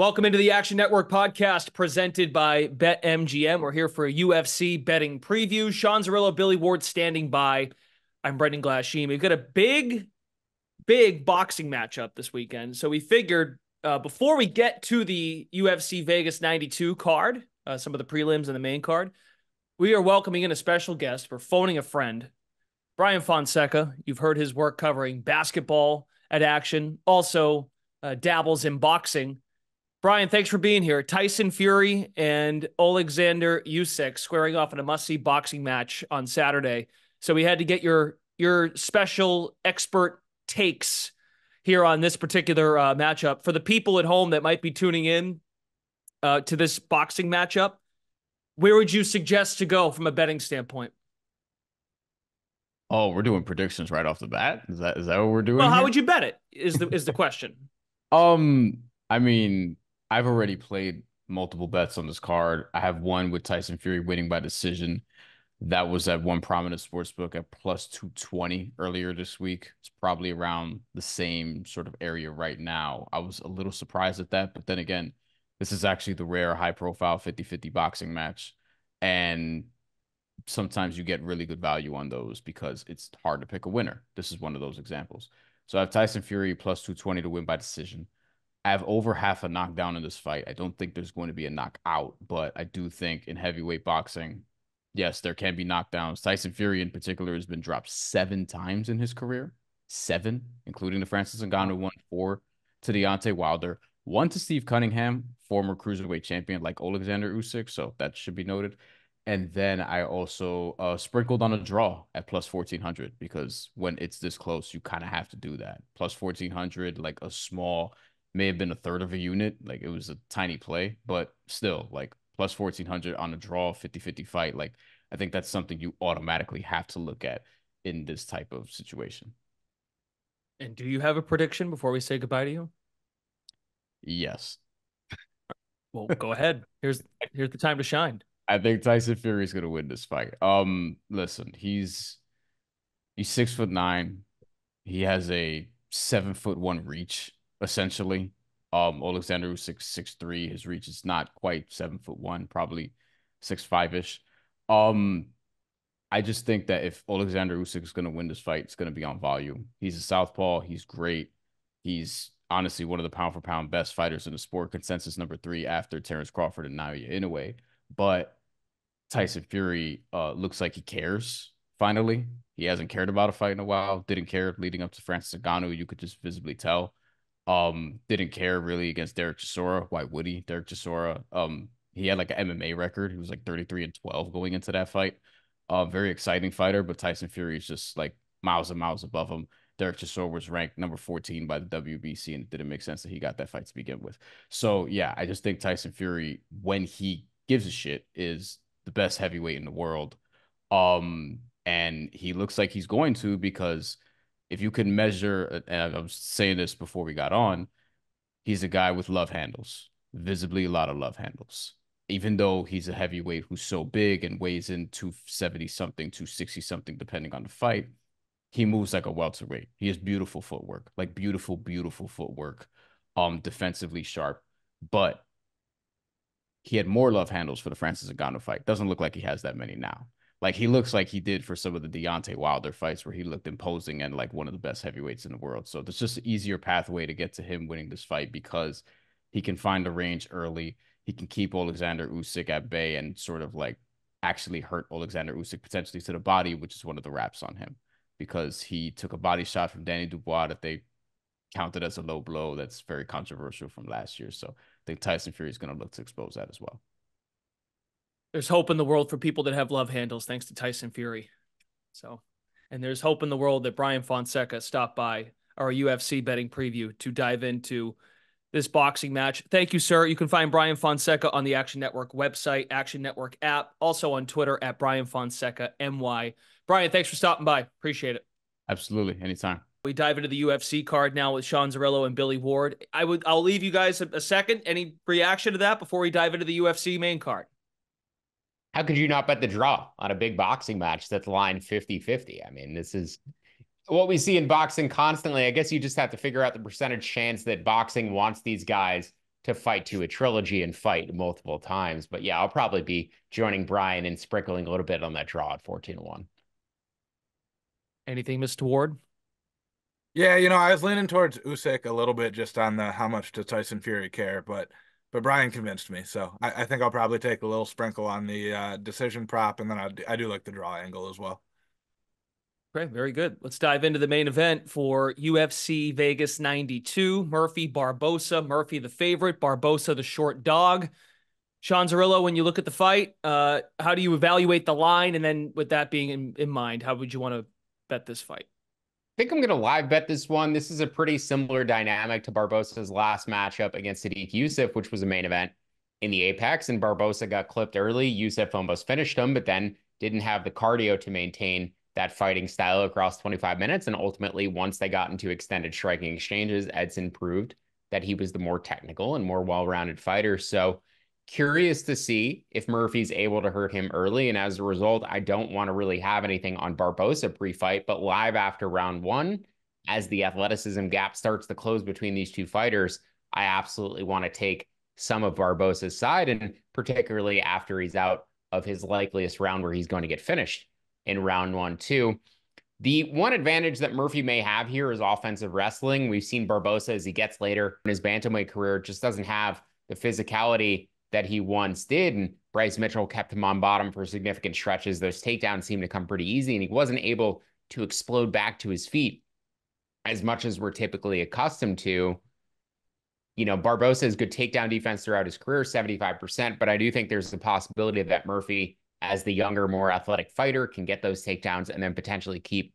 Welcome into the Action Network podcast presented by BetMGM. We're here for a UFC betting preview. Sean Zerillo, Billy Ward standing by. I'm Brendan Glasheen. We've got a big boxing matchup this weekend. So we figured before we get to the UFC Vegas 92 card, some of the prelims and the main card, we are welcoming in a special guest. We're phoning a friend, Brian Fonseca. You've heard his work covering basketball at Action, also dabbles in boxing. Brian, thanks for being here. Tyson Fury and Oleksandr Usyk squaring off in a must-see boxing match on Saturday. So we had to get your special expert takes here on this particular matchup. For the people at home that might be tuning in to this boxing matchup, where would you suggest to go from a betting standpoint? Oh, we're doing predictions right off the bat. Is that what we're doing? Well, how here? would you bet it? Is the question. I mean, I've already played multiple bets on this card. I have one with Tyson Fury winning by decision. That was at one prominent sports book at plus 220 earlier this week. It's probably around the same sort of area right now. I was a little surprised at that, but then again, this is actually the rare high profile 50-50 boxing match. And sometimes you get really good value on those because it's hard to pick a winner. This is one of those examples. So I have Tyson Fury plus 220 to win by decision. I have over half a knockdown in this fight. I don't think there's going to be a knockout, but I do think in heavyweight boxing, yes, there can be knockdowns. Tyson Fury in particular has been dropped 7 times in his career. 7, including the Francis Ngannou one, 4 to Deontay Wilder, 1 to Steve Cunningham, former cruiserweight champion like Oleksandr Usyk, so that should be noted. And then I also sprinkled on a draw at plus 1400 because when it's this close, you kind of have to do that. Plus 1400, like a small, may have been a third of a unit. Like it was a tiny play, but still like plus 1400 on a draw 50-50 fight. Like I think that's something you automatically have to look at in this type of situation. And do you have a prediction before we say goodbye to you? Yes. Well, go ahead. Here's the time to shine. I think Tyson Fury is going to win this fight. Listen, he's 6'9". He has a 7'1" reach, essentially. Oleksandr Usyk 6'3". His reach is not quite 7'1", probably 6'5" ish. I just think that if Oleksandr Usyk is going to win this fight, it's going to be on volume. He's a southpaw. He's great. He's honestly one of the pound for pound best fighters in the sport. Consensus number 3 after Terrence Crawford and Naoya Inoue. But Tyson Fury looks like he cares, finally. He hasn't cared about a fight in a while. Didn't care leading up to Francis Ngannou. You could just visibly tell. Didn't care really against Derek Chisora. Why would he? Derek Chisora, he had like an MMA record. He was like 33-12 going into that fight. Very exciting fighter, but Tyson Fury is just like miles and miles above him. Derek Chisora was ranked number 14 by the WBC, and it didn't make sense that he got that fight to begin with. So yeah, I just think Tyson Fury, when he gives a shit, is the best heavyweight in the world. And he looks like he's going to, because if you can measure, and I was saying this before we got on, he's a guy with love handles, visibly a lot of love handles. Even though he's a heavyweight who's so big and weighs in 270 something, 260 something, depending on the fight, he moves like a welterweight. He has beautiful footwork, like beautiful, beautiful footwork, defensively sharp. But he had more love handles for the Francis Ngannou fight. Doesn't look like he has that many now. Like he looks like he did for some of the Deontay Wilder fights where he looked imposing and like one of the best heavyweights in the world. So there's just an easier pathway to get to him winning this fight because he can find the range early. He can keep Oleksandr Usyk at bay and sort of like actually hurt Oleksandr Usyk potentially to the body, which is one of the raps on him because he took a body shot from Danny Dubois that they counted as a low blow. That's very controversial from last year. So I think Tyson Fury is going to look to expose that as well. There's hope in the world for people that have love handles, thanks to Tyson Fury. So, and there's hope in the world that Brian Fonseca stopped by our UFC betting preview to dive into this boxing match. Thank you, sir. You can find Brian Fonseca on the Action Network website, Action Network app, also on Twitter at Brian Fonseca MY. Brian, thanks for stopping by. Appreciate it. Absolutely. Anytime. We dive into the UFC card now with Sean Zerillo and Billy Ward. I'll leave you guys a second. Any reaction to that before we dive into the UFC main card? How could you not bet the draw on a big boxing match that's line 50-50? I mean, this is what we see in boxing constantly. I guess you just have to figure out the percentage chance that boxing wants these guys to fight to a trilogy and fight multiple times. But yeah, I'll probably be joining Brian and sprinkling a little bit on that draw at 14-1. Anything, Mr. Ward? Yeah, I was leaning towards Usyk a little bit just on the how much does Tyson Fury care, but Brian convinced me, so I think I'll probably take a little sprinkle on the decision prop, and then I do like the draw angle as well. Okay, very good. Let's dive into the main event for UFC Vegas 92. Murphy Barboza. Murphy the favorite, Barboza the short dog. Sean Zerillo, when you look at the fight, how do you evaluate the line? And then with that being in mind, how would you want to bet this fight? I think I'm going to live bet this one. This is a pretty similar dynamic to Barboza's last matchup against Sadiq Yusuff, which was a main event in the Apex, and Barboza got clipped early. Yusuff almost finished him, but then didn't have the cardio to maintain that fighting style across 25 minutes. And ultimately, once they got into extended striking exchanges, Edson proved that he was the more technical and more well-rounded fighter. So curious to see if Murphy's able to hurt him early. And as a result, I don't want to really have anything on Barboza pre-fight, but live after round one, as the athleticism gap starts to close between these two fighters, I absolutely want to take some of Barboza's side, and particularly after he's out of his likeliest round where he's going to get finished in round 1-2. The one advantage that Murphy may have here is offensive wrestling. We've seen Barboza as he gets later in his bantamweight career just doesn't have the physicality that he once did. And Bryce Mitchell kept him on bottom for significant stretches. Those takedowns seemed to come pretty easy, and he wasn't able to explode back to his feet as much as we're typically accustomed to. Barboza has good takedown defense throughout his career, 75%, but I do think there's the possibility that Murphy, as the younger, more athletic fighter, can get those takedowns and then potentially keep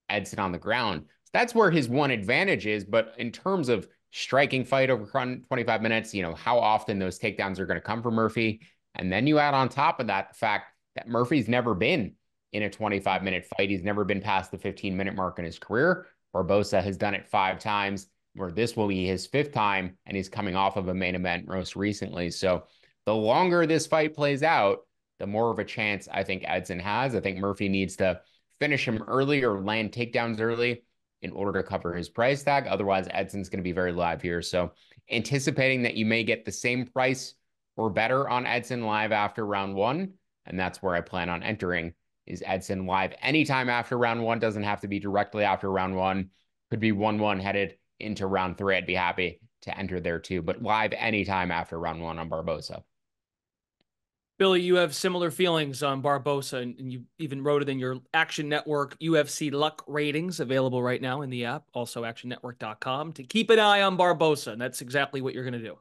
Edson on the ground. So that's where his one advantage is. But in terms of striking fight over 25 minutes, how often those takedowns are going to come from Murphy. And then you add on top of that the fact that Murphy's never been in a 25-minute fight. He's never been past the 15-minute mark in his career. Barboza has done it 5 times, where this will be his 5th time, and he's coming off of a main event most recently. So the longer this fight plays out, the more of a chance I think Edson has. I think Murphy needs to finish him early or land takedowns early in order to cover his price tag. Otherwise, Edson's going to be very live here. So anticipating that you may get the same price or better on Edson live after round 1. And that's where I plan on entering, is Edson live anytime after round 1. Doesn't have to be directly after round 1. Could be 1-1 headed into round 3. I'd be happy to enter there too, but live anytime after round 1 on Barboza. Billy, you have similar feelings on Barboza, and you even wrote it in your Action Network UFC Luck ratings, available right now in the app, also actionnetwork.com, to keep an eye on Barboza, and that's exactly what you're going to do.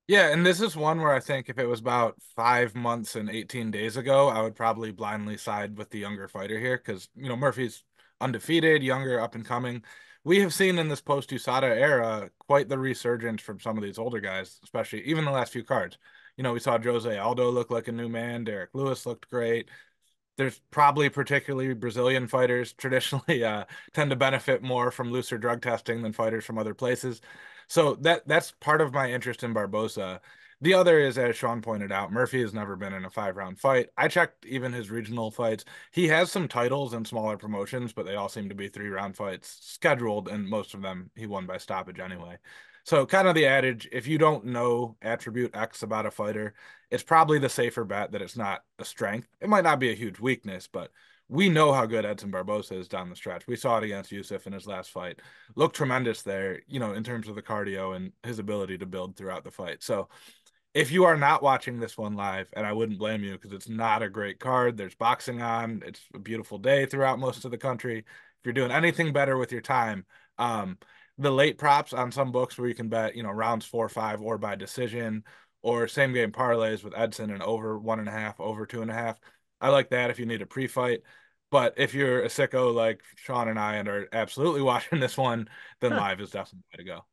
Yeah, and this is one where I think if it was about 5 months and 18 days ago, I would probably blindly side with the younger fighter here because, Murphy's undefeated, younger, up and coming. We have seen in this post-USADA era quite the resurgence from some of these older guys, especially even the last few cards. We saw Jose Aldo look like a new man. Derek Lewis looked great. There's probably particularly Brazilian fighters traditionally tend to benefit more from looser drug testing than fighters from other places. So that's part of my interest in Barboza. The other is, as Sean pointed out, Murphy has never been in a 5-round fight. I checked even his regional fights. He has some titles in smaller promotions, but they all seem to be 3-round fights scheduled, and most of them he won by stoppage anyway. So kind of the adage, if you don't know attribute X about a fighter, it's probably the safer bet that it's not a strength. It might not be a huge weakness, but we know how good Edson Barboza is down the stretch. We saw it against Yusuff in his last fight. Looked tremendous there, in terms of the cardio and his ability to build throughout the fight. So if you are not watching this one live, and I wouldn't blame you because it's not a great card, there's boxing on, it's a beautiful day throughout most of the country. If you're doing anything better with your time, the late props on some books where you can bet, rounds 4, 5, or by decision, or same game parlays with Edson and over 1.5, over 2.5. I like that if you need a pre-fight. But if you're a sicko like Sean and I and are absolutely watching this one, then live is definitely the way to go.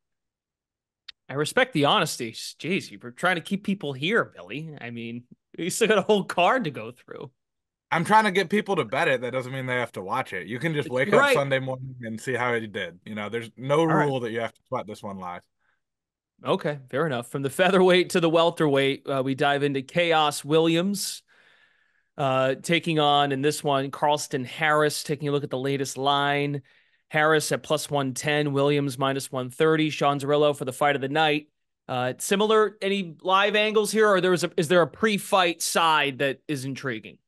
I respect the honesty. Jeez, you're trying to keep people here, Billy. I mean, you still got a whole card to go through. I'm trying to get people to bet it. That doesn't mean they have to watch it. You can just wake up Sunday morning and see how he did. There's no rule that you have to sweat this one live. Okay, fair enough. From the featherweight to the welterweight, we dive into Chaos Williams, taking on, in this one, Carlston Harris, taking a look at the latest line. Harris at +110, Williams -130. Sean Zerillo for the fight of the night. Similar, any live angles here, or is there a pre-fight side that is intriguing?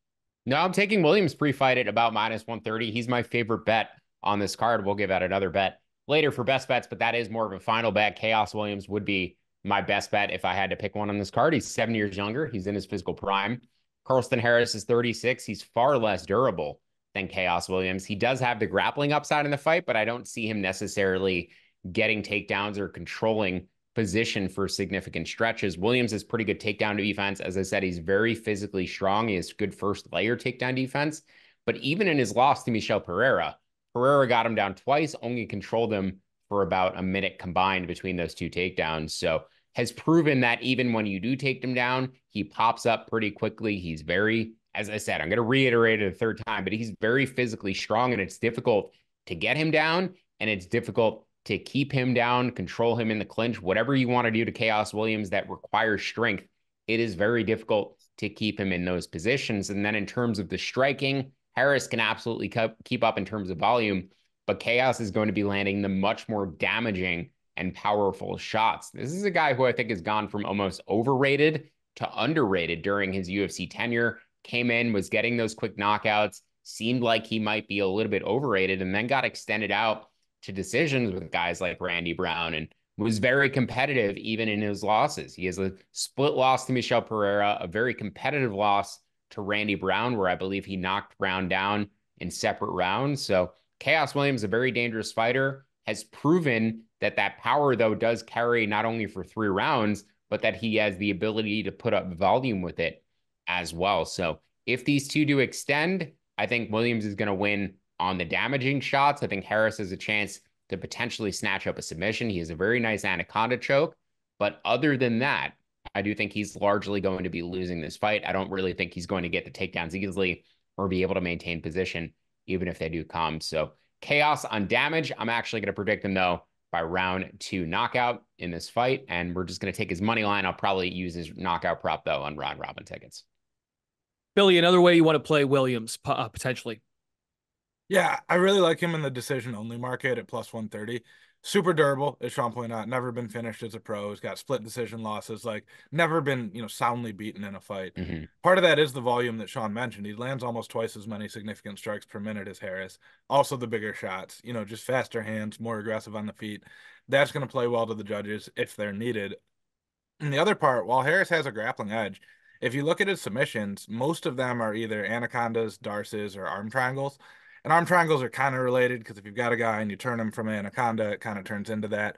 No, I'm taking Williams pre-fight at about -130. He's my favorite bet on this card. We'll give out another bet later for best bets, but that is more of a final bet. Chaos Williams would be my best bet if I had to pick one on this card. He's 7 years younger. He's in his physical prime. Carlston Harris is 36. He's far less durable than Chaos Williams. He does have the grappling upside in the fight, but I don't see him necessarily getting takedowns or controlling position for significant stretches. Williams is pretty good takedown defense. As I said, he's very physically strong. He has good first layer takedown defense. But even in his loss to Michel Pereira got him down twice, only controlled him for about a minute combined between those two takedowns. So has proven that even when you do take him down, he pops up pretty quickly. He's very, as I said, I'm going to reiterate it a third time, but he's very physically strong, and it's difficult to get him down, and it's difficult to keep him down, control him in the clinch, whatever you want to do to Chaos Williams that requires strength. It is very difficult to keep him in those positions. And then in terms of the striking, Harris can absolutely keep up in terms of volume, but Chaos is going to be landing the much more damaging and powerful shots. This is a guy who I think has gone from almost overrated to underrated during his UFC tenure. Came in, was getting those quick knockouts, seemed like he might be a little bit overrated, and then got extended out to decisions with guys like Randy Brown, and was very competitive even in his losses. He has a split loss to Michel Pereira, a very competitive loss to Randy Brown, where I believe he knocked Brown down in separate rounds. So Chaos Williams, a very dangerous fighter, has proven that that power, though, does carry not only for 3 rounds, but that he has the ability to put up volume with it as well. So if these two do extend, I think Williams is going to win on the damaging shots. I think Harris has a chance to potentially snatch up a submission. He has a very nice anaconda choke. But other than that, I do think he's largely going to be losing this fight. I don't really think he's going to get the takedowns easily or be able to maintain position, even if they do come. So Chaos on damage. I'm actually going to predict him, though, by round 2 knockout in this fight. And we're just going to take his money line. I'll probably use his knockout prop, though, on round robin tickets. Billy, another way you want to play Williams, potentially. Yeah, I really like him in the decision only market at +130. Super durable, as Sean pointed out, never been finished as a pro. He's got split decision losses, like never been, soundly beaten in a fight. Part of that is the volume that Sean mentioned. He lands almost twice as many significant strikes per minute as Harris. Also the bigger shots, just faster hands, more aggressive on the feet. That's going to play well to the judges if they're needed. And the other part, while Harris has a grappling edge, if you look at his submissions, most of them are either anacondas, darces, or arm triangles. And arm triangles are kind of related because if you've got a guy and you turn him from anaconda, it kind of turns into that.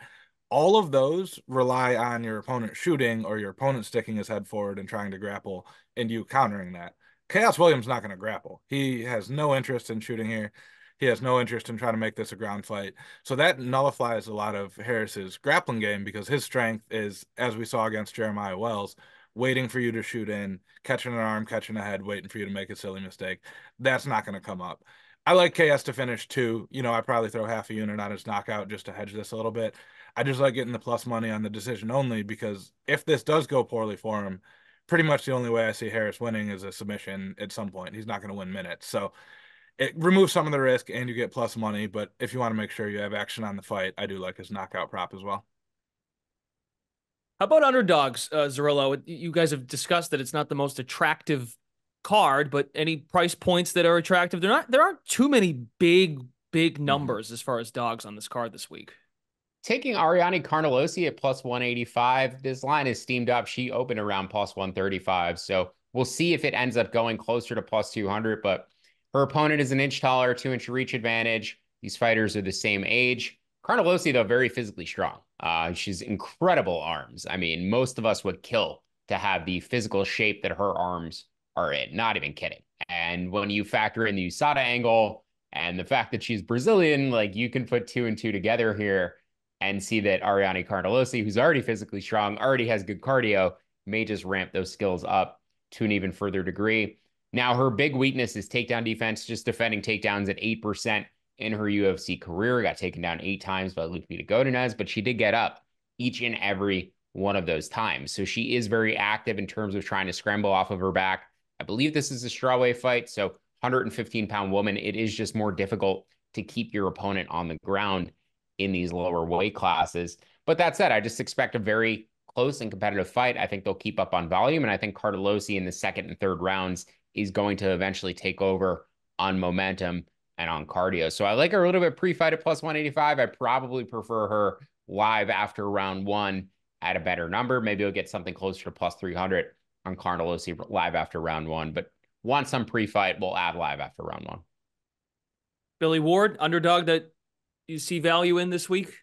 All of those rely on your opponent shooting or your opponent sticking his head forward and trying to grapple and you countering that. Chaos Williams not going to grapple. He has no interest in shooting here. He has no interest in trying to make this a ground fight. So that nullifies a lot of Harris's grappling game because his strength is, as we saw against Jeremiah Wells, waiting for you to shoot in, catching an arm, catching a head, waiting for you to make a silly mistake. That's not going to come up. I like KS to finish 2. I probably throw half a unit on his knockout just to hedge this a little bit. I just like getting the plus money on the decision only because if this does go poorly for him, pretty much the only way I see Harris winning is a submission at some point. He's not going to win minutes. So it removes some of the risk and you get plus money. But if you want to make sure you have action on the fight, I do like his knockout prop as well. How about underdogs, Zerillo? You guys have discussed that it's not the most attractive card, but any price points that are attractive? There aren't too many big numbers as far as dogs on this card this week. Taking Ariane Carnelossi at +185. This line is steamed up. She opened around +135. So we'll see if it ends up going closer to +200. But her opponent is an inch taller, 2-inch reach advantage. These fighters are the same age. Carnelossi, though, very physically strong. She's incredible arms. I mean, most of us would kill to have the physical shape that her arms are in. Not even kidding. And when you factor in the USADA angle and the fact that she's Brazilian, like you can put 2 and 2 together here and see that Ariane Carnelossi, who's already physically strong, already has good cardio, may just ramp those skills up to an even further degree. Now, her big weakness is takedown defense, just defending takedowns at 8% in her UFC career. Got taken down 8 times by Lupita Godinez, but she did get up each and every one of those times. So she is very active in terms of trying to scramble off of her back. I believe this is a strawweight fight, so 115-pound woman, it is just more difficult to keep your opponent on the ground in these lower weight classes. But that said, I just expect a very close and competitive fight. I think they'll keep up on volume, and I think Cardellosi in the second and third rounds is going to eventually take over on momentum and on cardio. So I like her a little bit pre-fight at plus 185. I probably prefer her live after round one at a better number. Maybe you'll get something closer to plus 300 on Cardellosi live after round one, but want some pre-fight, we'll add live after round one. Billy Ward, underdog that you see value in this week?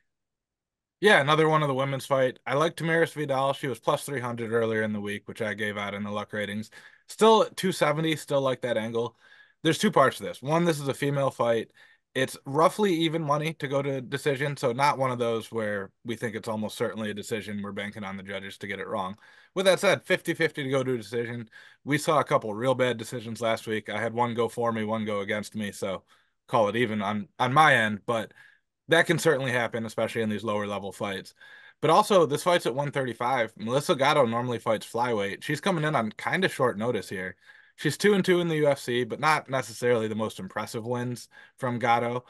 Yeah, another one of the women's fight. I like Tamiris Vidal. She was plus 300 earlier in the week, which I gave out in the luck ratings. Still at 270, still like that angle. There's two parts to this. One, this is a female fight. It's roughly even money to go to decision, so not one of those where we think it's almost certainly a decision. We're banking on the judges to get it wrong. With that said, 50-50 to go to a decision. We saw a couple real bad decisions last week. I had one go for me, one go against me, so call it even on my end, but that can certainly happen, especially in these lower level fights. But also, this fight's at 135. Melissa Gatto normally fights flyweight. She's coming in on kind of short notice here. She's 2-2 in the UFC, but not necessarily the most impressive wins from Gatto.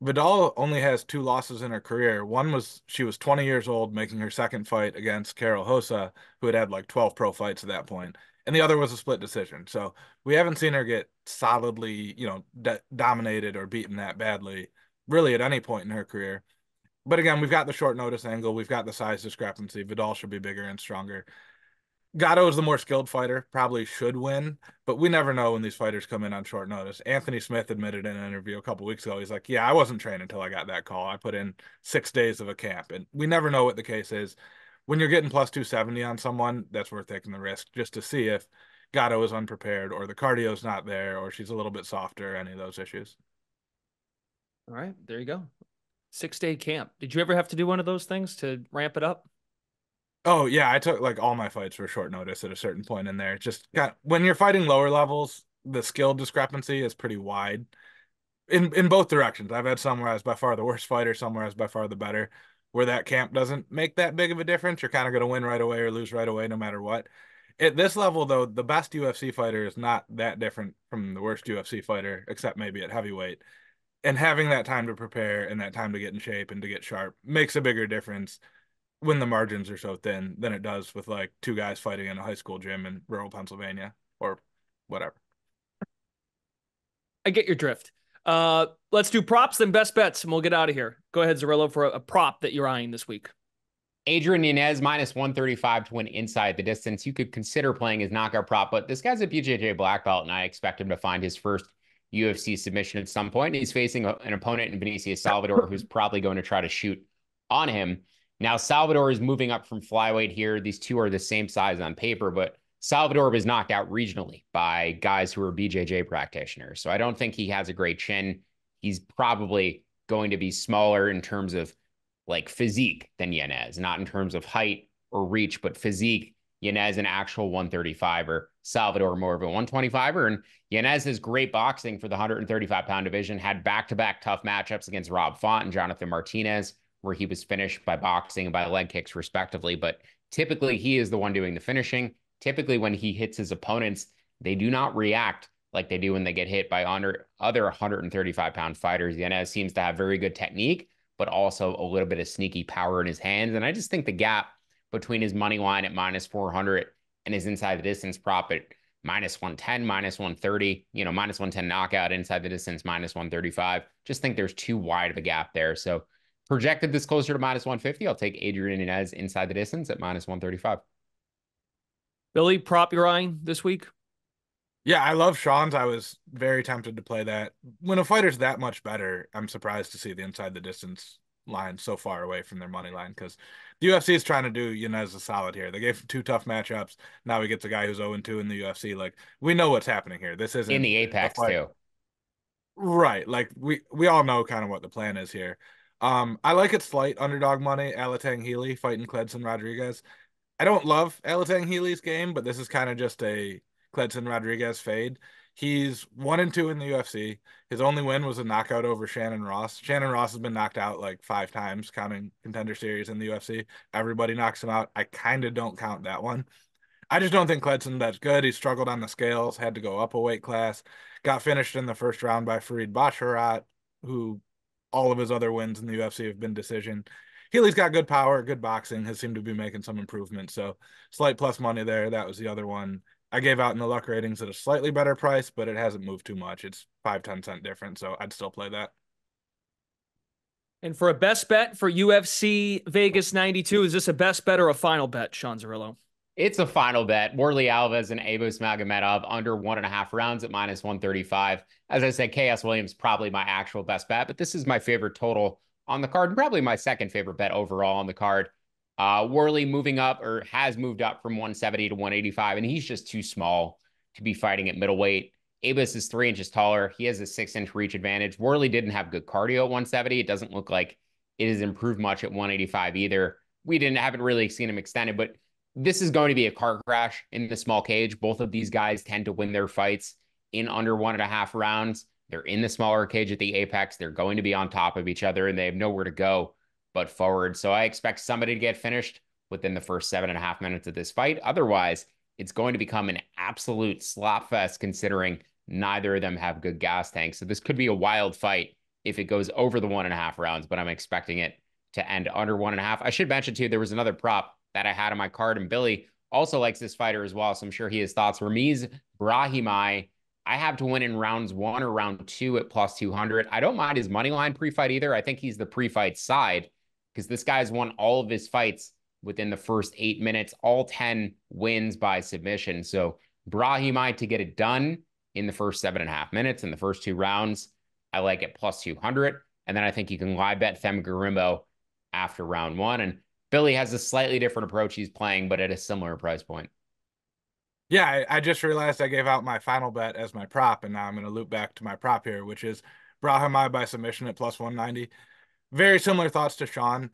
Vidal only has 2 losses in her career. One was she was 20 years old, making her second fight against Carol Hossa, who had like 12 pro fights at that point. And the other was a split decision. So we haven't seen her get solidly, dominated or beaten that badly really at any point in her career. But again, we've got the short notice angle. We've got the size discrepancy. Vidal should be bigger and stronger. Gatto is the more skilled fighter, probably should win, but we never know when these fighters come in on short notice. Anthony Smith admitted in an interview a couple weeks ago, he's like, yeah, I wasn't trained until I got that call. I put in 6 days of a camp, and we never know what the case is. When you're getting plus 270 on someone, that's worth taking the risk just to see if Gatto is unprepared or the cardio's not there or she's a little bit softer, any of those issues. All right, there you go. 6-day camp. Did you ever have to do one of those things to ramp it up? Oh yeah, I took like all my fights were short notice at a certain point in there. When you're fighting lower levels, the skill discrepancy is pretty wide in both directions. I've had some where I was by far the worst fighter, some where I was by far the better. Where that camp doesn't make that big of a difference, you're kind of going to win right away or lose right away, no matter what. At this level, though, the best UFC fighter is not that different from the worst UFC fighter, except maybe at heavyweight. And having that time to prepare and that time to get in shape and to get sharp makes a bigger difference when the margins are so thin than it does with like 2 guys fighting in a high school gym in rural Pennsylvania or whatever. I get your drift. Let's do props, then best bets, and we'll get out of here. Go ahead, Zerillo, for a prop that you're eyeing this week. Adrian Yanez minus 135 to win inside the distance. You could consider playing his knockout prop, but this guy's a BJJ black belt, and I expect him to find his first UFC submission at some point. He's facing an opponent in Benicio Salvador who's probably going to try to shoot on him. Now, Salvador is moving up from flyweight here. These two are the same size on paper, but Salvador was knocked out regionally by guys who are BJJ practitioners. So I don't think he has a great chin. He's probably going to be smaller in terms of like physique than Yanez, not in terms of height or reach, but physique. Yanez an actual 135er, Salvador more of a 125er, and Yanez has great boxing for the 135-pound division, had back-to-back tough matchups against Rob Font and Jonathan Martinez, where he was finished by boxing and by leg kicks respectively, but typically he is the one doing the finishing. Typically when he hits his opponents, they do not react like they do when they get hit by other 135-pound fighters. Yanez seems to have very good technique, but also a little bit of sneaky power in his hands. And I just think the gap between his money line at minus 400 and his inside the distance prop at minus 110, minus 130, minus 110 knockout, inside the distance, minus 135. Just think there's too wide of a gap there. So projected this closer to minus 150. I'll take Adrian Yanez inside the distance at minus 135. Billy, prop you're eyeing this week? Yeah, I love Sean's. I was very tempted to play that. When a fighter's that much better, I'm surprised to see the inside the distance line so far away from their money line because the UFC is trying to do Yanez a solid here. They gave him 2 tough matchups. Now he gets a guy who's 0-2 in the UFC. Like, we know what's happening here. This isn't in the Apex too. Right. Like we all know kind of what the plan is here. I like it slight underdog money. Alatang Healy fighting Cledson Rodriguez. I don't love Alatang Healy's game, but this is kind of just a Cledson Rodriguez fade. He's 1-2 in the UFC. His only win was a knockout over Shannon Ross. Shannon Ross has been knocked out like 5 times, counting Contender Series in the UFC. Everybody knocks him out. I kind of don't count that one. I just don't think Cledson that's good. He struggled on the scales, had to go up a weight class, got finished in the first round by Farid Basharat, who all of his other wins in the UFC have been decision. Healy's got good power, good boxing, has seemed to be making some improvements. So slight plus money there. That was the other one I gave out in the luck ratings at a slightly better price, but it hasn't moved too much. It's 5-10 cent difference, so I'd still play that. And for a best bet for UFC Vegas 92, is this a best bet or a final bet, Sean Zerillo? It's a final bet. Warley Alves and Abus Magomedov under 1.5 rounds at -135. As I said, KS Williams probably my actual best bet, but this is my favorite total on the card and probably my second favorite bet overall on the card. Warley moving up or has moved up from 170 to 185, and he's just too small to be fighting at middleweight. Abus is 3 inches taller. He has a 6-inch reach advantage. Warley didn't have good cardio at 170. It doesn't look like it has improved much at 185 either. We haven't really seen him extended, but this is going to be a car crash in the small cage. Both of these guys tend to win their fights in under 1.5 rounds. They're in the smaller cage at the apex. They're going to be on top of each other, and they have nowhere to go but forward. So I expect somebody to get finished within the first 7.5 minutes of this fight. Otherwise, it's going to become an absolute slop fest considering neither of them have good gas tanks. So this could be a wild fight if it goes over the 1.5 rounds, but I'm expecting it to end under 1.5. I should mention too, there was another prop that I had on my card, and Billy also likes this fighter as well, so I'm sure he has thoughts. Ramiz Brahimaj, I have to win in rounds 1 or round 2 at +200. I don't mind his money line pre-fight either. I think he's the pre-fight side because this guy's won all of his fights within the first 8 minutes, all 10 wins by submission. So Brahimaj to get it done in the first 7.5 minutes in the first 2 rounds, I like it +200. And then I think you can live bet Themba Gorimbo after round 1. And Billy has a slightly different approach he's playing, but at a similar price point. Yeah, I just realized I gave out my final bet as my prop, and now I'm going to loop back to my prop here, which is Brahimaj by submission at +190. Very similar thoughts to Sean.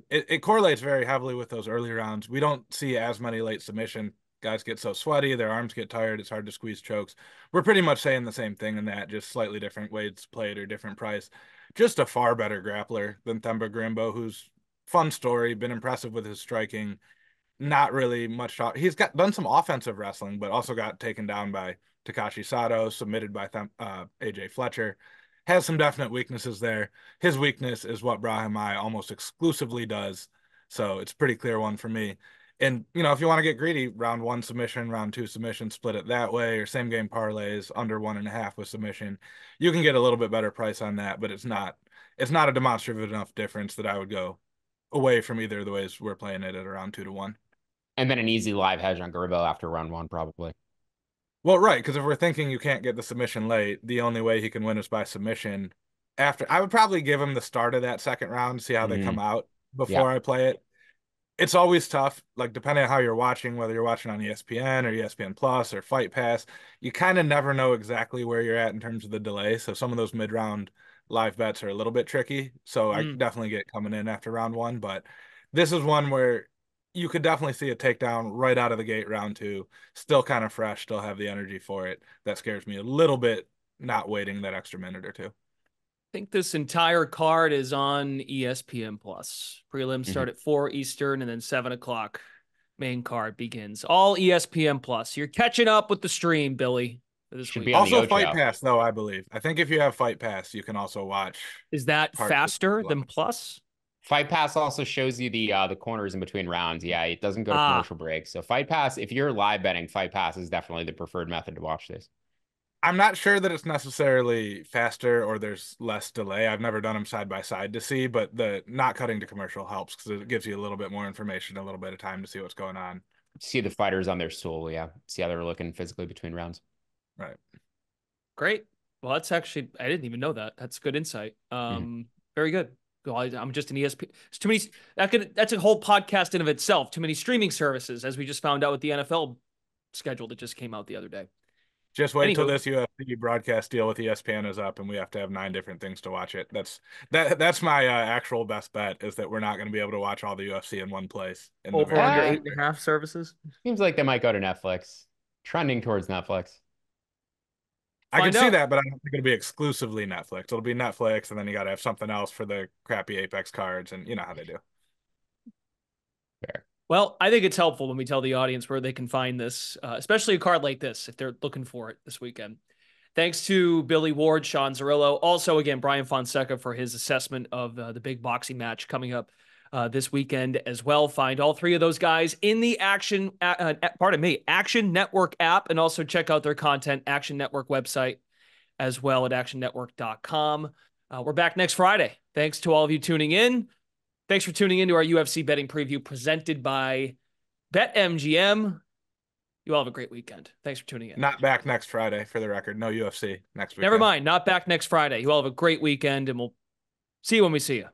It correlates very heavily with those early rounds. We don't see as many late submission. Guys get so sweaty, their arms get tired, it's hard to squeeze chokes. We're pretty much saying the same thing in that, just slightly different ways played or different price. Just a far better grappler than Themba Gorimbo, who's fun story, been impressive with his striking. Not really much. He's done some offensive wrestling, but also got taken down by Takashi Sato, submitted by AJ Fletcher. Has some definite weaknesses there. His weakness is what Brahimaj almost exclusively does. So it's a pretty clear one for me. And, if you want to get greedy, round 1 submission, round 2 submission, split it that way, or same game parlays under 1.5 with submission. You can get a little bit better price on that, but it's not a demonstrative enough difference that I would go away from either of the ways we're playing it at around 2-1. And then an easy live hedge on Gorimbo after round 1, probably. Well, right, because if we're thinking you can't get the submission late, the only way he can win is by submission. I would probably give him the start of that second round, see how they come out before I play it. It's always tough, like depending on how you're watching, whether you're watching on ESPN or ESPN Plus or Fight Pass, you kind of never know exactly where you're at in terms of the delay. So some of those mid-round live bets are a little bit tricky. So I definitely get coming in after round 1, but this is one where you could definitely see a takedown right out of the gate round 2. Still kind of fresh, still have the energy for it. That scares me a little bit, not waiting that extra minute or two. I think this entire card is on ESPN Plus. Prelims start at 4 Eastern, and then 7 o'clock main card begins. All ESPN Plus. You're catching up with the stream, Billy. This Should week. be on Also the Fight Ocho. Pass, though, I believe. I think if you have Fight Pass, you can also watch. Is that faster than Plus? Fight Pass also shows you the corners in between rounds. Yeah, it doesn't go to commercial breaks. So Fight Pass, if you're live betting, Fight Pass is definitely the preferred method to watch this. I'm not sure that it's necessarily faster or there's less delay. I've never done them side by side to see, but the not cutting to commercial helps because it gives you a little bit more information, a little bit of time to see what's going on. See the fighters on their stool, yeah. See how they're looking physically between rounds. Right. Great. Well, that's actually, I didn't even know that. That's good insight. Very good. Well, I'm just an ESP. It's too many. That's a whole podcast in of itself. Too many streaming services, as we just found out with the NFL schedule that just came out the other day. Just wait till this UFC broadcast deal with ESPN is up, and we have to have 9 different things to watch it. That's my actual best bet is that we're not going to be able to watch all the UFC in one place. Over under 8.5 services. Seems like they might go to Netflix. Trending towards Netflix. I can see that, but I don't think it'll be exclusively Netflix. It'll be Netflix, and then you got to have something else for the crappy Apex cards, and you know how they do. Fair. Well, I think it's helpful when we tell the audience where they can find this, especially a card like this, if they're looking for it this weekend. Thanks to Billy Ward, Sean Zerillo. Also, again, Brian Fonseca for his assessment of the big boxing match coming up this weekend as well. Find all three of those guys in the Action Network app, and also check out their content, Action Network website as well at actionnetwork.com. We're back next Friday. Thanks to all of you tuning in. Thanks for tuning in to our UFC betting preview presented by BetMGM. You all have a great weekend. Thanks for tuning in. Not back next Friday, for the record. No UFC next week. Never mind. Not back next Friday. You all have a great weekend, and we'll see you when we see you.